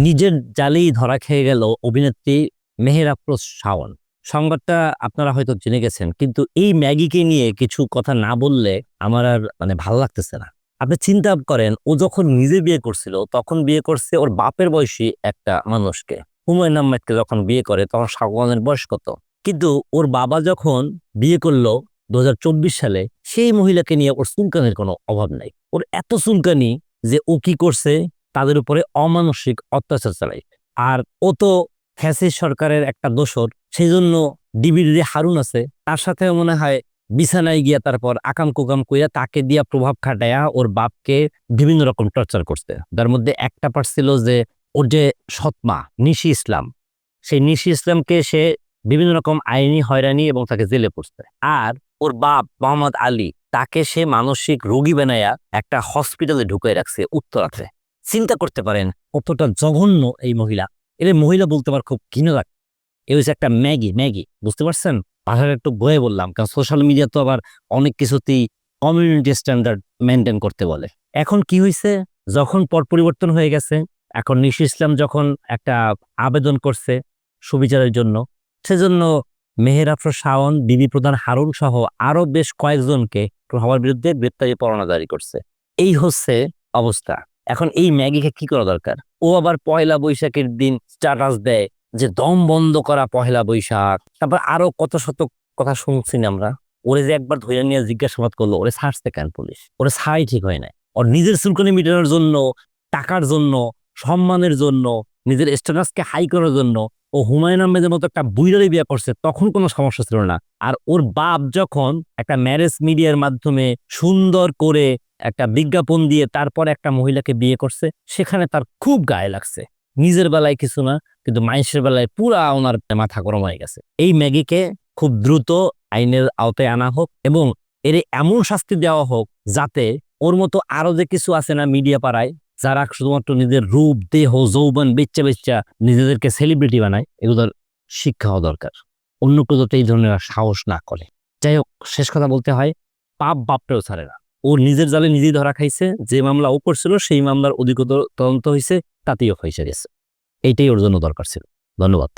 নিজের জালেই ধরা খেয়ে গেল অভিনেত্রী মেহের আফরোজ শাওন। সংবাদটা আপনারা হয়তো জেনে গেছেন, কিন্তু এই ম্যাগিকে নিয়ে কিছু কথা না বললে আমার আর ভালো লাগতেছে না। আপনি চিন্তা করেন, ও যখন নিজে বিয়ে করছিল তখন বিয়ে করছে ওর বাপের বয়সী একটা মানুষকে। হুমায়ুন আহমেদকে যখন বিয়ে করে তখন শাওনের বয়স কত? কিন্তু ওর বাবা যখন বিয়ে করলো 2024 সালে, সেই মহিলাকে নিয়ে ওর চুলকানির কোনো অভাব নাই। ওর এত চুলকানি যে ও কি করছে, তাদের উপরে অমানসিক অত্যাচার চালায়। আর ও তো ফ্যাসিস্ট সরকারের একটা দোসর, সেই জন্য ডিবির যে হারুন আছে তার সাথে মনে হয় বিছানায় গিয়া তারপর আকাম কুকাম কইয়া তাকে দিয়া প্রভাব খাটাইয়া ওর বাপকে বিভিন্ন রকম টর্চার করছে। তার মধ্যে একটা পার্ট ছিল যে ওর যে সৎমা নিশি ইসলাম, সেই নিশি ইসলামকে সে বিভিন্ন রকম আইনি হয়রানি এবং তাকে জেলে পুরছে। আর ওর বাপ মোহাম্মদ আলী, তাকে সে মানসিক রোগী বানাইয়া একটা হসপিটালে ঢুকিয়ে রাখছে উত্তরাতে। চিন্তা করতে পারেন কতটা জঘন্য এই মহিলা। এর মহিলা বলতে আমার খুব ঘৃণা লাগে। এ হচ্ছে একটা ম্যাগি ম্যাগি, বুঝতে পারছেন? ভাষাটা একটু বয়ে বললাম, কারণ সোশ্যাল মিডিয়া তো আবার অনেক কিছুতেই কমিউনিটি স্ট্যান্ডার্ড মেনটেন করতে বলে। এখন কি হয়েছে, যখন পট পরিবর্তন হয়ে গেছে, এখন নিশি ইসলাম যখন একটা আবেদন করছে সুবিচারের জন্য, সেজন্য মেহের আফরোজ শাওন, বিবি প্রধান হারুন সহ আরো বেশ কয়েকজনকে সবার বিরুদ্ধে গ্রেপ্তারি পরোয়ানা জারি করছে। এই হচ্ছে অবস্থা। এখন এই ম্যাগিকে কি করা দরকার? ও আবার পয়লা বৈশাখের দিন স্ট্যাটাস দেয় যে দম বন্ধ করা পহেলা বৈশাখ। তারপর আরো কত শত কথা শুনছি না আমরা। ওরে যে একবার ধরে নিয়ে জিজ্ঞাসাবাদ করলো, ওরে ছাড়ছে কেন পুলিশ? ওরে ছাড়াই ঠিক হয় নাই। ওর নিজের চুলকানি মিটানোর জন্য, টাকার জন্য, সম্মানের জন্য, নিজের স্ট্যাটাসকে হাই করার জন্য ও হুমায়ুন আহমেদের মতো একটা বুইড়ারে বিয়ে করছে, তখন কোনো সমস্যা ছিল না। আর ওর বাপ যখন একটা ম্যারেজ মিডিয়ার মাধ্যমে সুন্দর করে একটা বিজ্ঞাপন দিয়ে তারপর একটা মহিলাকে বিয়ে করছে, সেখানে তার খুব গায়ে লাগছে। নিজের বেলায় কিছু না, কিন্তু মানুষের বেলায় পুরা ওনার মাথা গরম হয়ে গেছে। এই ম্যাগিকে খুব দ্রুত আইনের আওতায় আনা হোক এবং এর এমন শাস্তি দেওয়া হোক যাতে ওর মতো আরো যে কিছু আছে না মিডিয়া পাড়ায়, যারা শুধুমাত্র নিজের রূপ দেহ যৌবন বেচ্চা বেচ্চা নিজেদেরকে সেলিব্রিটি বানায়, এগুলোর শিক্ষা হওয়া দরকার। অন্য কেউ যাতে এই ধরনের সাহস না করে। যাই হোক, শেষ কথা বলতে হয়, পাপ বাপটাও ছাড়ে না। ও নিজের জালে নিজেই ধরা খাইছে। যে মামলা ও করছিল সেই মামলার অধিকতর তদন্ত হয়েছে, তাতেও হয়েছে গেছে। এইটাই ওর জন্য দরকার ছিল। ধন্যবাদ।